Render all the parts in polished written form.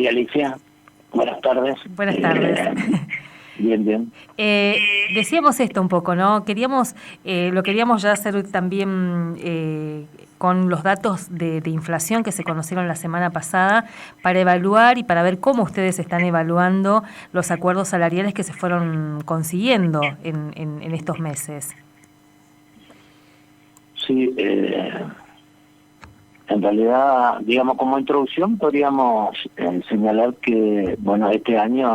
día, Alicia. Buenas tardes. Buenas tardes. Bien, bien. Decíamos esto un poco, ¿no? Lo queríamos ya hacer también con los datos de inflación que se conocieron la semana pasada para evaluar y para ver cómo ustedes están evaluando los acuerdos salariales que se fueron consiguiendo en estos meses. Sí, en realidad, digamos, como introducción podríamos señalar que, bueno, este año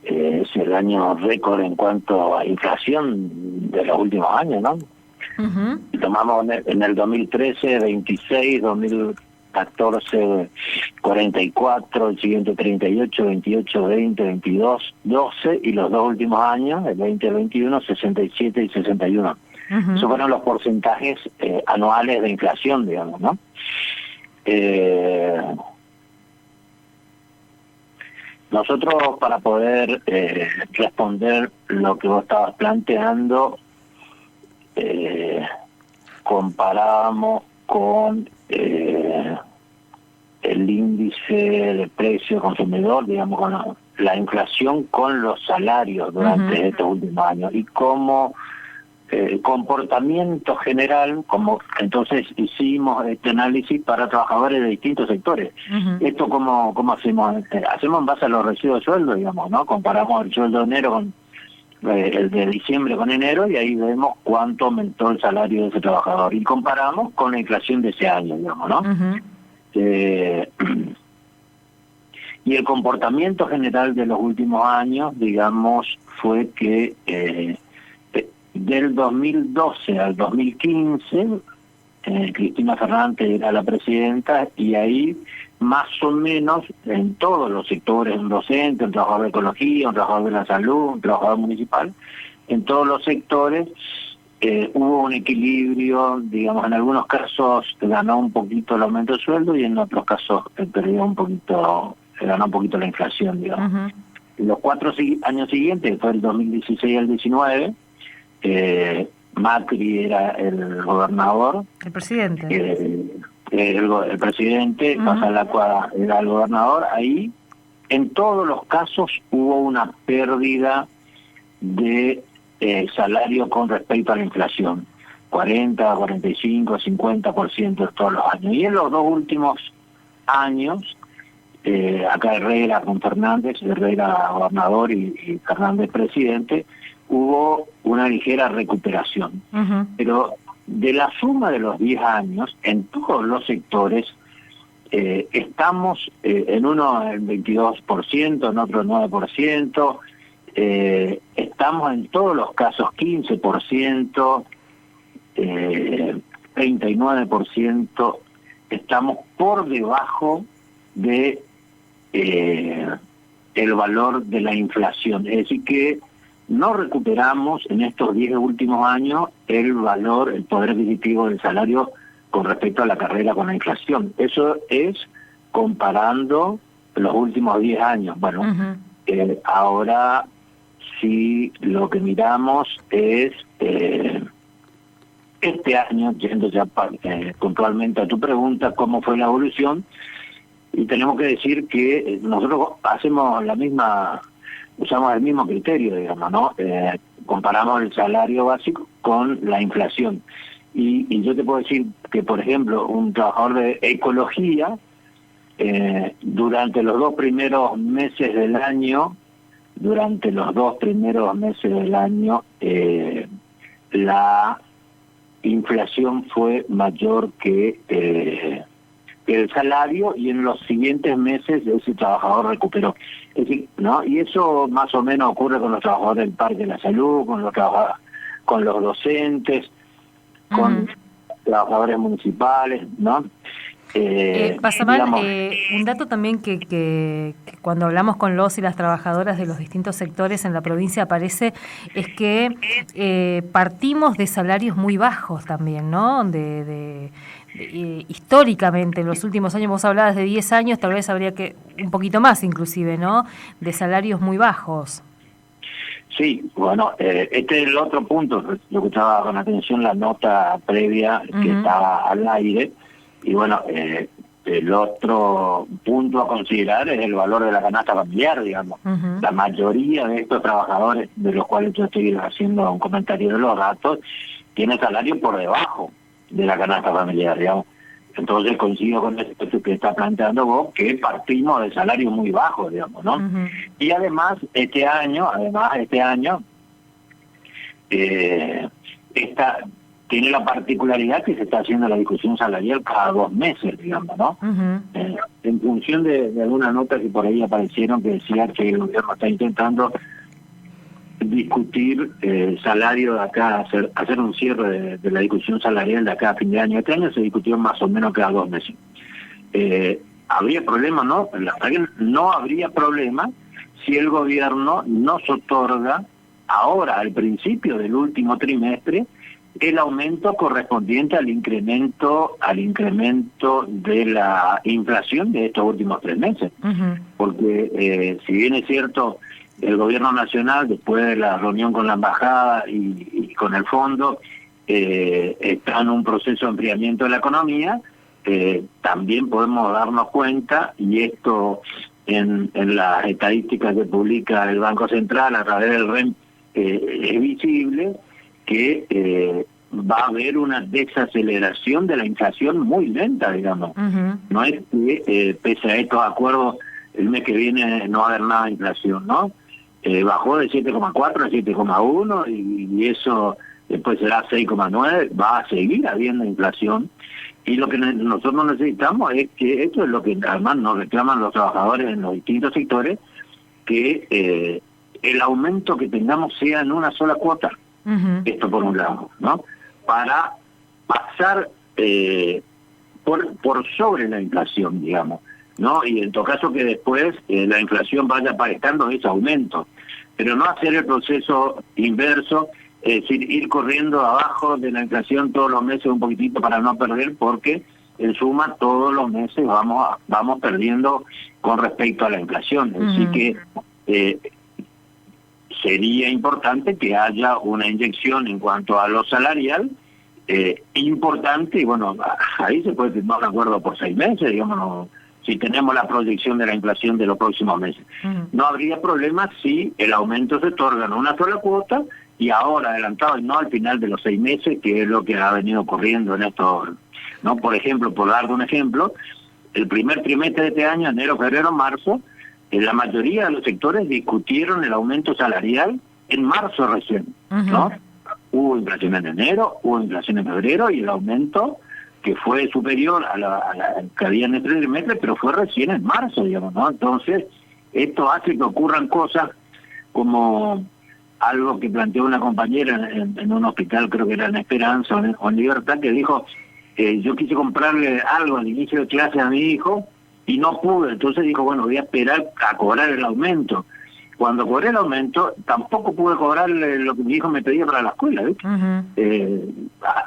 es el año récord en cuanto a inflación de los últimos años, ¿no? Uh-huh. Tomamos en el 2013 26, 2014 44, el siguiente 38, 28, 20, 22, 12 y los dos últimos años, el 2021, 67 y 61. Uh-huh. Esos fueron los porcentajes anuales de inflación, digamos, ¿no? Nosotros, para poder responder lo que vos estabas planteando, comparábamos con el índice de precio consumidor, digamos, con la inflación con los salarios durante Uh-huh. estos últimos años y cómo el comportamiento general, como entonces hicimos este análisis para trabajadores de distintos sectores. Uh-huh. Esto cómo hacemos, hacemos en base a los recibos de sueldo, digamos, ¿no? Comparamos el sueldo de enero con el de diciembre con enero y ahí vemos cuánto aumentó el salario de ese trabajador y comparamos con la inflación de ese año, digamos, ¿no? Uh-huh. Y el comportamiento general de los últimos años, digamos, fue que del 2012 al 2015, Cristina Fernández era la presidenta y ahí más o menos en todos los sectores, un docente, un trabajador de ecología, un trabajador de la salud, un trabajador municipal, en todos los sectores hubo un equilibrio, digamos, en algunos casos ganó un poquito el aumento de sueldo y en otros casos perdió un poquito, ganó un poquito la inflación, digamos. Uh-huh. Los 4 años siguientes, fue el 2016 al 19, Macri era el gobernador, El presidente. el presidente, Uh-huh. Pasalacqua era el gobernador. Ahí en todos los casos hubo una pérdida de salario con respecto a la inflación, 40, 45, 50% de todos los años. Y en los dos últimos años, acá Herrera con Fernández, Herrera gobernador y Fernández presidente, hubo una ligera recuperación. Uh-huh. Pero de la suma de los 10 años, en todos los sectores, estamos en uno el 22%, en otro el 9%, estamos en todos los casos 15%, 39%, estamos por debajo de el valor de la inflación. Es decir que no recuperamos en estos 10 últimos años el valor, el poder adquisitivo del salario con respecto a la carrera con la inflación. Eso es comparando los últimos 10 años. Bueno, Uh-huh. Ahora sí lo que miramos es este año, yendo ya puntualmente a tu pregunta, cómo fue la evolución, y tenemos que decir que nosotros hacemos usamos el mismo criterio, digamos, ¿no? Comparamos el salario básico con la inflación. Y yo te puedo decir que, por ejemplo, un trabajador de ecología, durante los dos primeros meses del año, la inflación fue mayor que el salario, y en los siguientes meses ese trabajador recuperó. Es decir, ¿no? Y eso más o menos ocurre con los trabajadores del Parque de la Salud, con los docentes, con trabajadores municipales, ¿no? Pasamar, digamos, un dato también que cuando hablamos con los y las trabajadoras de los distintos sectores en la provincia aparece, es que partimos de salarios muy bajos también, ¿no? Históricamente, en los últimos años, vos hablabas de 10 años, tal vez habría que un poquito más inclusive, ¿no? De salarios muy bajos. sí, bueno, este es el otro punto. Yo escuchaba con atención la nota previa que estaba al aire, y bueno, el otro punto a considerar es el valor de la canasta familiar, digamos. La mayoría de estos trabajadores, de los cuales yo estoy haciendo un comentario de los datos, tiene salario por debajo de la canasta familiar, digamos. Entonces coincido con esto que está planteando vos, que partimos de salarios muy bajos, digamos, ¿no? Y además, este año, tiene la particularidad que se está haciendo la discusión salarial cada 2 meses, digamos, ¿no? En función de algunas notas que por ahí aparecieron que decían que el gobierno está intentando discutir salario de acá, hacer un cierre de la discusión salarial de acá a fin de año. Este año se discutió más o menos cada 2 meses. ¿Habría problema? No, la verdad que no habría problema si el gobierno nos otorga ahora, al principio del último trimestre, el aumento correspondiente al incremento de la inflación de estos últimos 3 meses. Porque si bien es cierto, el gobierno nacional, después de la reunión con la embajada y con el fondo, está en un proceso de enfriamiento de la economía, también podemos darnos cuenta, y esto en las estadísticas que publica el Banco Central a través del REM es visible, que va a haber una desaceleración de la inflación muy lenta, digamos. No es que pese a estos acuerdos el mes que viene no va a haber nada de inflación, ¿no? Bajó de 7,4 a 7,1 y eso después será 6,9, va a seguir habiendo inflación. Y lo que nosotros necesitamos es que, esto es lo que además nos reclaman los trabajadores en los distintos sectores, que el aumento que tengamos sea en una sola cuota. Esto por un lado, ¿no? Para pasar por sobre la inflación, digamos, ¿no? Y en todo caso que después la inflación vaya aparejando ese aumento, pero no hacer el proceso inverso, es decir, ir corriendo abajo de la inflación todos los meses un poquitito para no perder, porque en suma todos los meses vamos perdiendo con respecto a la inflación. Así que sería importante que haya una inyección en cuanto a lo salarial importante, y bueno, ahí se puede firmar un acuerdo por 6 meses, digamos, si tenemos la proyección de la inflación de los próximos meses. No habría problema si el aumento se otorga en una sola cuota y ahora adelantado y no al final de los 6 meses, que es lo que ha venido ocurriendo en esto, ¿no? Por ejemplo, por darte un ejemplo, el primer trimestre de este año, enero, febrero, marzo, la mayoría de los sectores discutieron el aumento salarial en marzo recién, ¿no? Hubo inflación en enero, hubo inflación en febrero y el aumento que fue superior a la que había en el trimestre, pero fue recién en marzo, digamos, ¿no? Entonces, esto hace que ocurran cosas como algo que planteó una compañera en un hospital, creo que era en Esperanza o en Libertad, que dijo, yo quise comprarle algo al inicio de clase a mi hijo y no pude, entonces dijo, bueno, voy a esperar a cobrar el aumento. Cuando cobré el aumento, tampoco pude cobrarle lo que mi hijo me pedía para la escuela, ¿viste?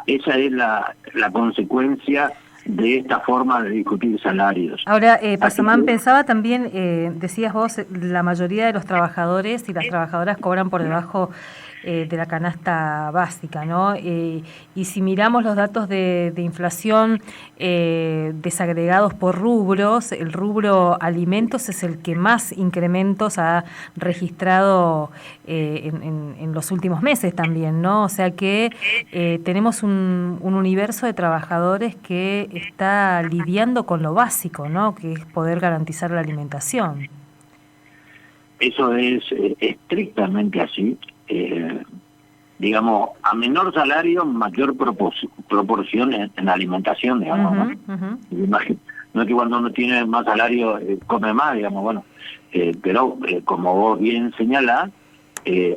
Esa es la consecuencia de esta forma de discutir salarios. Ahora, Pazamán, pensaba también, decías vos, la mayoría de los trabajadores y las trabajadoras cobran por debajo de la canasta básica, ¿no? Y si miramos los datos de inflación desagregados por rubros, el rubro alimentos es el que más incrementos ha registrado en los últimos meses también, ¿no? O sea que tenemos un universo de trabajadores que está lidiando con lo básico, ¿no? Que es poder garantizar la alimentación. Eso es estrictamente así. Digamos, a menor salario, mayor proporción en alimentación, digamos, ¿no? No es que cuando uno tiene más salario come más, digamos, bueno, pero como vos bien señalás,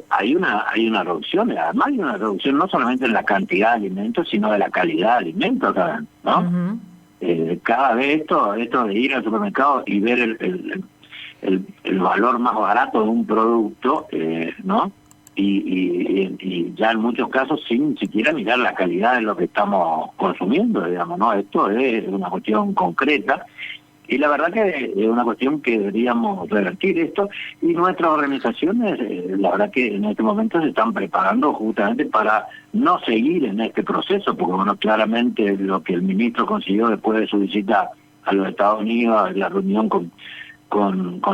hay una reducción, además hay una reducción no solamente en la cantidad de alimentos, sino de la calidad de alimentos, ¿no? Cada vez esto de ir al supermercado y ver el valor más barato de un producto, ¿no? Y ya en muchos casos sin siquiera mirar la calidad de lo que estamos consumiendo, digamos, ¿no? Esto es una cuestión concreta y la verdad que es una cuestión que deberíamos revertir esto, y nuestras organizaciones, la verdad que en este momento se están preparando justamente para no seguir en este proceso, porque bueno, claramente lo que el ministro consiguió después de su visita a los Estados Unidos, la reunión con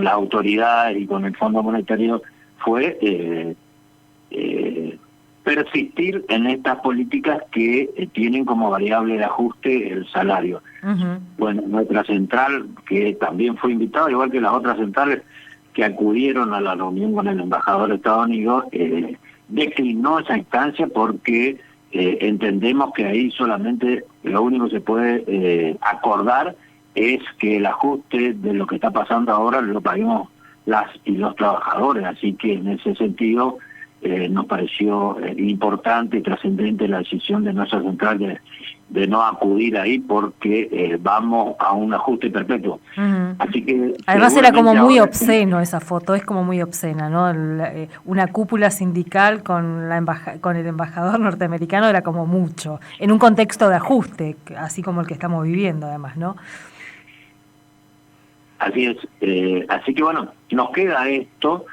las autoridades y con el Fondo Monetario, fue persistir en estas políticas que tienen como variable de ajuste el salario. Uh-huh. Bueno, nuestra central, que también fue invitada, igual que las otras centrales que acudieron a la reunión con el embajador de Estados Unidos, declinó esa instancia porque entendemos que ahí solamente lo único que se puede acordar es que el ajuste de lo que está pasando ahora lo paguemos las y los trabajadores, así que en ese sentido nos pareció importante y trascendente la decisión de nuestra central de no acudir ahí porque vamos a un ajuste perpetuo. Uh-huh. Así que además era como muy obsceno esa foto, es como muy obscena, ¿no? Una cúpula sindical con con el embajador norteamericano era como mucho, en un contexto de ajuste, así como el que estamos viviendo además, ¿no? Así es, así que bueno, nos queda esto.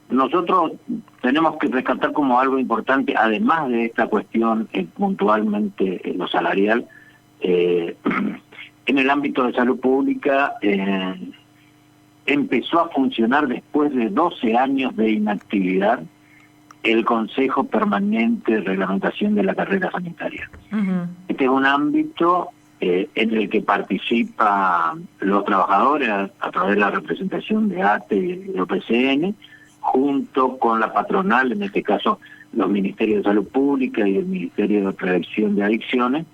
Nosotros tenemos que rescatar como algo importante, además de esta cuestión puntualmente lo salarial, en el ámbito de salud pública empezó a funcionar después de 12 años de inactividad el Consejo Permanente de Reglamentación de la Carrera Sanitaria. Uh-huh. Este es un ámbito en el que participan los trabajadores a través de la representación de ATE y de OPCN, junto con la patronal, en este caso los Ministerios de Salud Pública y el Ministerio de Prevención de Adicciones,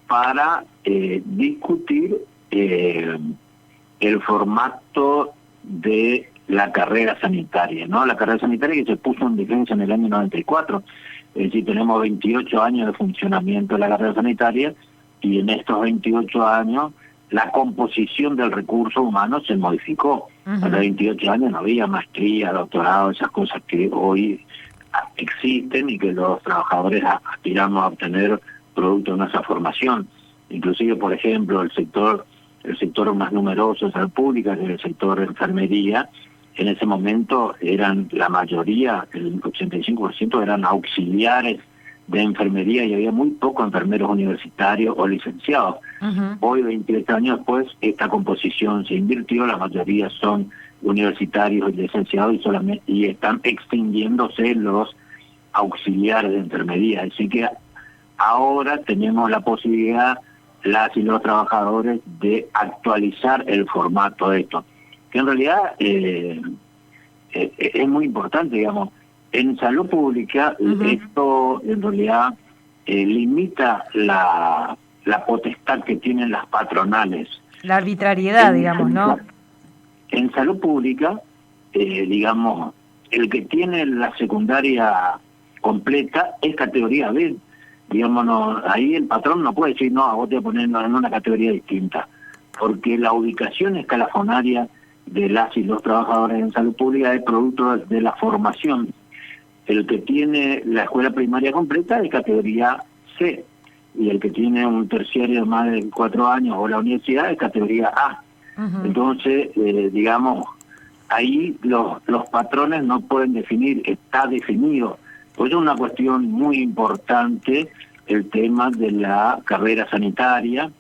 para discutir el formato de la carrera sanitaria, ¿no? La carrera sanitaria que se puso en vigencia en el año 94, es decir, tenemos 28 años de funcionamiento de la carrera sanitaria, y en estos 28 años la composición del recurso humano se modificó. Uh-huh. Hace 28 años no había maestría, doctorado, esas cosas que hoy existen y que los trabajadores aspiramos a obtener producto de nuestra formación. Inclusive, por ejemplo, el sector más numeroso de salud pública, que es el sector de enfermería, en ese momento eran la mayoría, el 85% eran auxiliares de enfermería y había muy pocos enfermeros universitarios o licenciados. Uh-huh. Hoy, 28 años después, esta composición se invirtió, la mayoría son universitarios y licenciados y están extinguiéndose los auxiliares de enfermería. Así que ahora tenemos la posibilidad, las y los trabajadores, de actualizar el formato de esto, que en realidad es muy importante, digamos. En salud pública, uh-huh, esto en realidad limita la potestad que tienen las patronales. La arbitrariedad, digamos, ¿no? En salud pública, digamos, el que tiene la secundaria completa es categoría B. Digamos, no, ahí el patrón no puede decir, no, vos te voy a poner en una categoría distinta, porque la ubicación escalafonaria de las y los trabajadores en salud pública es producto de la formación. El que tiene la escuela primaria completa es categoría C, y el que tiene un terciario de más de 4 años o la universidad es categoría A. Uh-huh. Entonces, digamos, ahí los patrones no pueden definir, está definido. Pues es una cuestión muy importante el tema de la carrera sanitaria.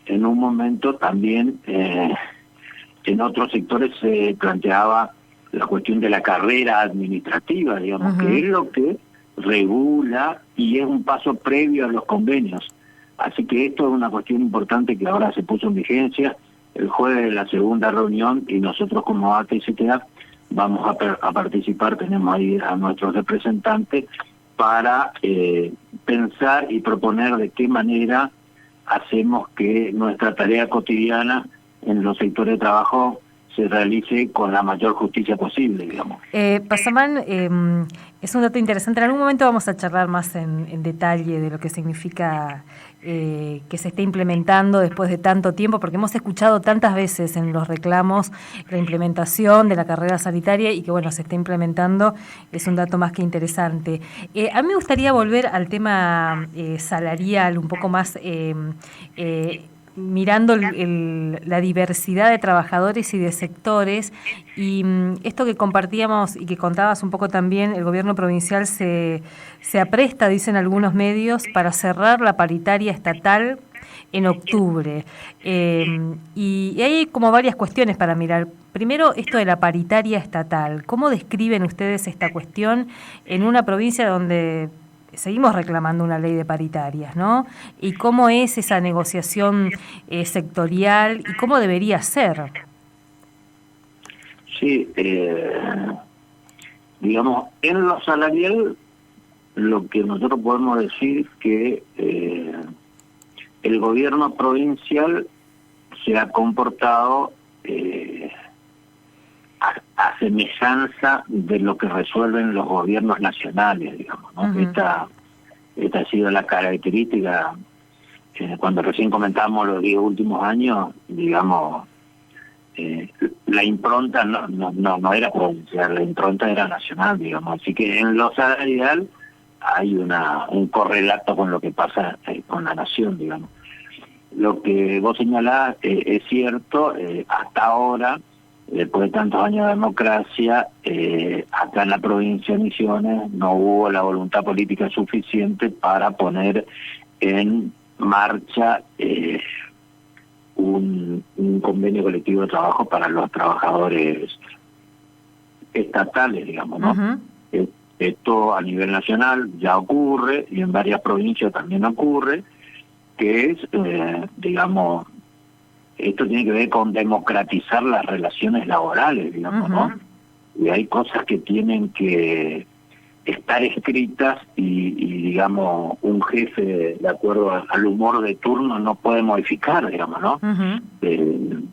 En un momento también en otros sectores se planteaba la cuestión de la carrera administrativa, digamos, uh-huh, que es lo que regula y es un paso previo a los convenios. Así que esto es una cuestión importante que ahora se puso en vigencia el jueves de la segunda reunión, y nosotros como ATE y CTA vamos a participar, tenemos ahí a nuestros representantes para pensar y proponer de qué manera hacemos que nuestra tarea cotidiana en los sectores de trabajo se realice con la mayor justicia posible, digamos. Pasamán, es un dato interesante. En algún momento vamos a charlar más en detalle de lo que significa que se esté implementando después de tanto tiempo, porque hemos escuchado tantas veces en los reclamos la implementación de la carrera sanitaria y que, bueno, se está implementando, es un dato más que interesante. A mí me gustaría volver al tema salarial, un poco más mirando la diversidad de trabajadores y de sectores, y esto que compartíamos y que contabas un poco también, el gobierno provincial se apresta, dicen algunos medios, para cerrar la paritaria estatal en octubre. Y hay como varias cuestiones para mirar. Primero, esto de la paritaria estatal. ¿Cómo describen ustedes esta cuestión en una provincia donde seguimos reclamando una ley de paritarias, ¿no? ¿Y cómo es esa negociación sectorial y cómo debería ser? Sí, digamos, en lo salarial, lo que nosotros podemos decir que el gobierno provincial se ha comportado a semejanza de lo que resuelven los gobiernos nacionales, digamos, ¿no? Uh-huh. Esta ha sido la característica. Cuando recién comentamos los 10 últimos años, digamos, la impronta no era provincial, la impronta era nacional, digamos. Así que en lo salarial hay un correlato con lo que pasa con la nación, digamos. Lo que vos señalás es cierto. Hasta ahora, después de tantos años de democracia, acá en la provincia de Misiones no hubo la voluntad política suficiente para poner en marcha un convenio colectivo de trabajo para los trabajadores estatales, digamos, ¿no? Uh-huh. Esto a nivel nacional ya ocurre y en varias provincias también ocurre, que es, digamos, esto tiene que ver con democratizar las relaciones laborales, digamos, Uh-huh. ¿no? Y hay cosas que tienen que estar escritas y digamos, un jefe, de acuerdo al humor de turno, no puede modificar, digamos, ¿no? Uh-huh.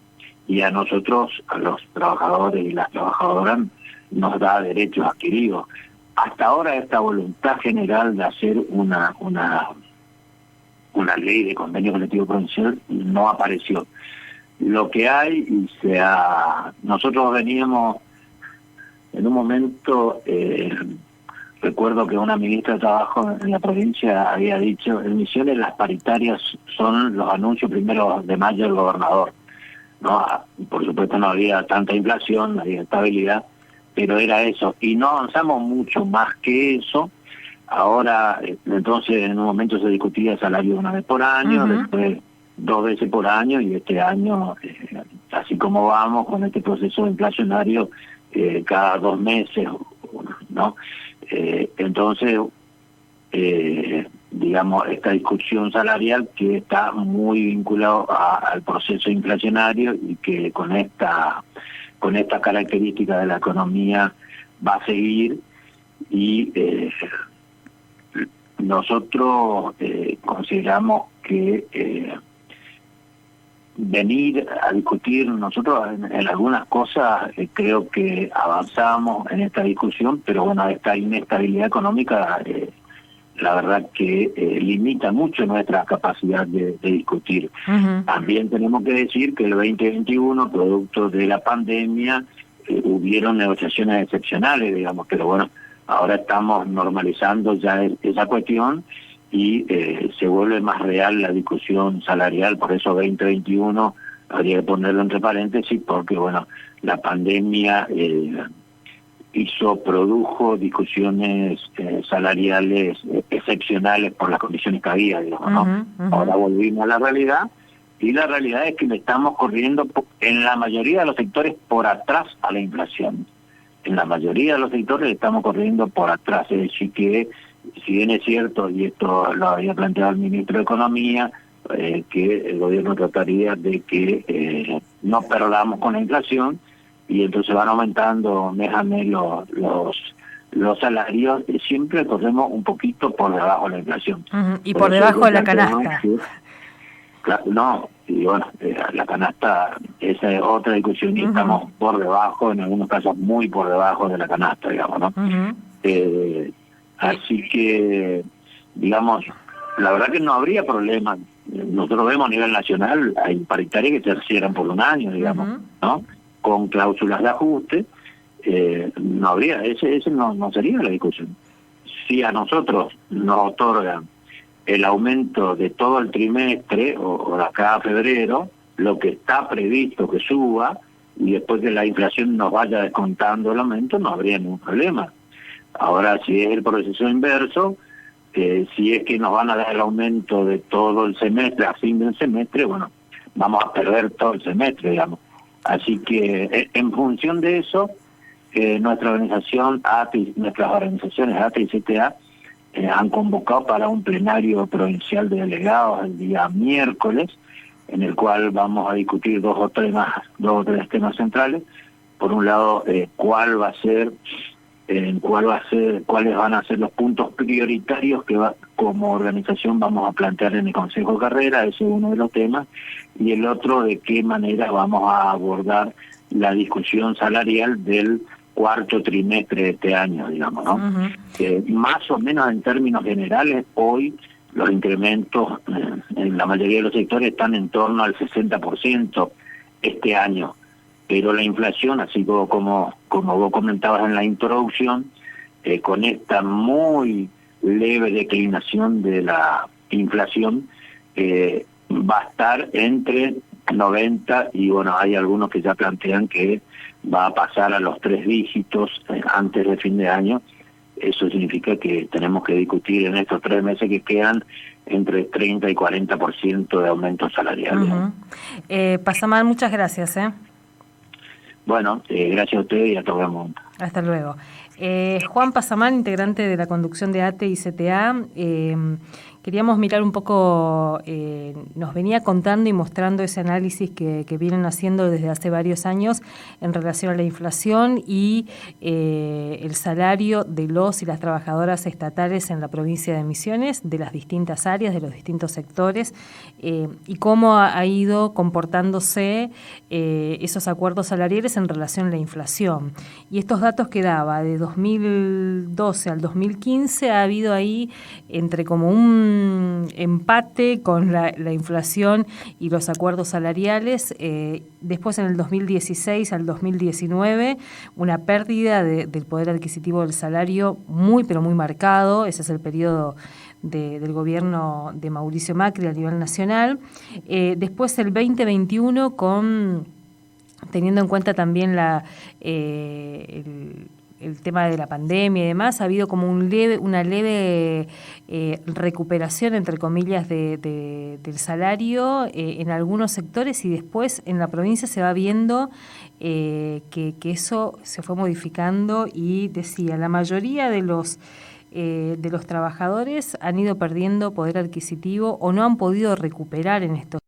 Y a nosotros, a los trabajadores y las trabajadoras, nos da derechos adquiridos. Hasta ahora esta voluntad general de hacer una ley de convenio colectivo provincial no apareció. Lo que hay, nosotros veníamos en un momento, recuerdo que una ministra de Trabajo en la provincia había dicho, en Misiones las paritarias son los anuncios primero de mayo del gobernador, ¿no? Por supuesto no había tanta inflación, no había estabilidad, pero era eso, y no avanzamos mucho más que eso. Ahora, entonces en un momento se discutía el salario una vez por año, Uh-huh. después 2 veces por año, y este año, así como vamos con este proceso inflacionario, cada 2 meses, ¿no? Entonces, digamos, esta discusión salarial que está muy vinculado al proceso inflacionario y que con esta característica de la economía va a seguir. Y nosotros consideramos que venir a discutir, nosotros en algunas cosas creo que avanzamos en esta discusión, pero bueno, esta inestabilidad económica la verdad que limita mucho nuestra capacidad de discutir. Uh-huh. También tenemos que decir que el 2021, producto de la pandemia, hubieron negociaciones excepcionales, digamos, pero bueno, ahora estamos normalizando ya esa cuestión y se vuelve más real la discusión salarial. Por eso 2021 habría que ponerlo entre paréntesis, porque bueno, la pandemia produjo discusiones salariales excepcionales por las condiciones que había, digamos, ¿no? Uh-huh. Uh-huh. Ahora volvimos a la realidad, y la realidad es que le estamos corriendo en la mayoría de los sectores por atrás a la inflación. En la mayoría de los sectores le estamos corriendo por atrás. Es decir que, si bien es cierto, y esto lo había planteado el ministro de Economía, que el gobierno trataría de que no perdamos con la inflación, y entonces van aumentando mes a mes los salarios, siempre corremos un poquito por debajo de la inflación. Uh-huh. Y por debajo de la canasta. No, y bueno, la canasta, esa es otra discusión, y Uh-huh. estamos por debajo, en algunos casos muy por debajo de la canasta, digamos, ¿no? Uh-huh. Así que, digamos, la verdad que no habría problema. Nosotros vemos a nivel nacional, hay paritarias que se cierran por un año, digamos, Uh-huh. ¿no? Con cláusulas de ajuste, no habría, ese no sería la discusión. Si a nosotros nos otorgan el aumento de todo el trimestre o de acá a febrero, lo que está previsto que suba, y después que la inflación nos vaya descontando el aumento, no habría ningún problema. Ahora, si es el proceso inverso, si es que nos van a dar el aumento de todo el semestre, a fin del semestre, bueno, vamos a perder todo el semestre, digamos. Así que en función de eso, nuestra organización nuestras organizaciones ATE y CTA han convocado para un plenario provincial de delegados el día miércoles, en el cual vamos a discutir dos o tres temas centrales. Por un lado, cuáles van a ser los puntos prioritarios que como organización vamos a plantear en el Consejo de Carrera, ese es uno de los temas, y el otro, de qué manera vamos a abordar la discusión salarial del cuarto trimestre de este año, digamos, ¿no? Más o menos en términos generales, hoy los incrementos en la mayoría de los sectores están en torno al 60% este año, pero la inflación, así como vos comentabas en la introducción, con esta muy leve declinación de la inflación, va a estar entre 90 y bueno, hay algunos que ya plantean que va a pasar a los 3 dígitos antes de fin de año. Eso significa que tenemos que discutir en estos 3 meses que quedan entre 30 y 40% de aumento salarial. Pasamán, muchas gracias. Bueno, gracias a ustedes y a todo el mundo. Hasta luego. Juan Pasamán, integrante de la conducción de ATE y CTA. Queríamos mirar un poco, nos venía contando y mostrando ese análisis que vienen haciendo desde hace varios años en relación a la inflación y el salario de los y las trabajadoras estatales en la provincia de Misiones, de las distintas áreas, de los distintos sectores, y cómo ha ido comportándose esos acuerdos salariales en relación a la inflación. Y estos datos que daba de 2012 al 2015 ha habido ahí entre como un empate con la inflación y los acuerdos salariales. Después, en el 2016 al 2019, una pérdida del poder adquisitivo del salario muy, pero muy marcado. Ese es el periodo del gobierno de Mauricio Macri a nivel nacional. Después, el 2021, teniendo en cuenta también el tema de la pandemia y demás, ha habido como una leve recuperación, entre comillas, del salario en algunos sectores, y después en la provincia se va viendo que eso se fue modificando, y decía, la mayoría de los trabajadores han ido perdiendo poder adquisitivo o no han podido recuperar en estos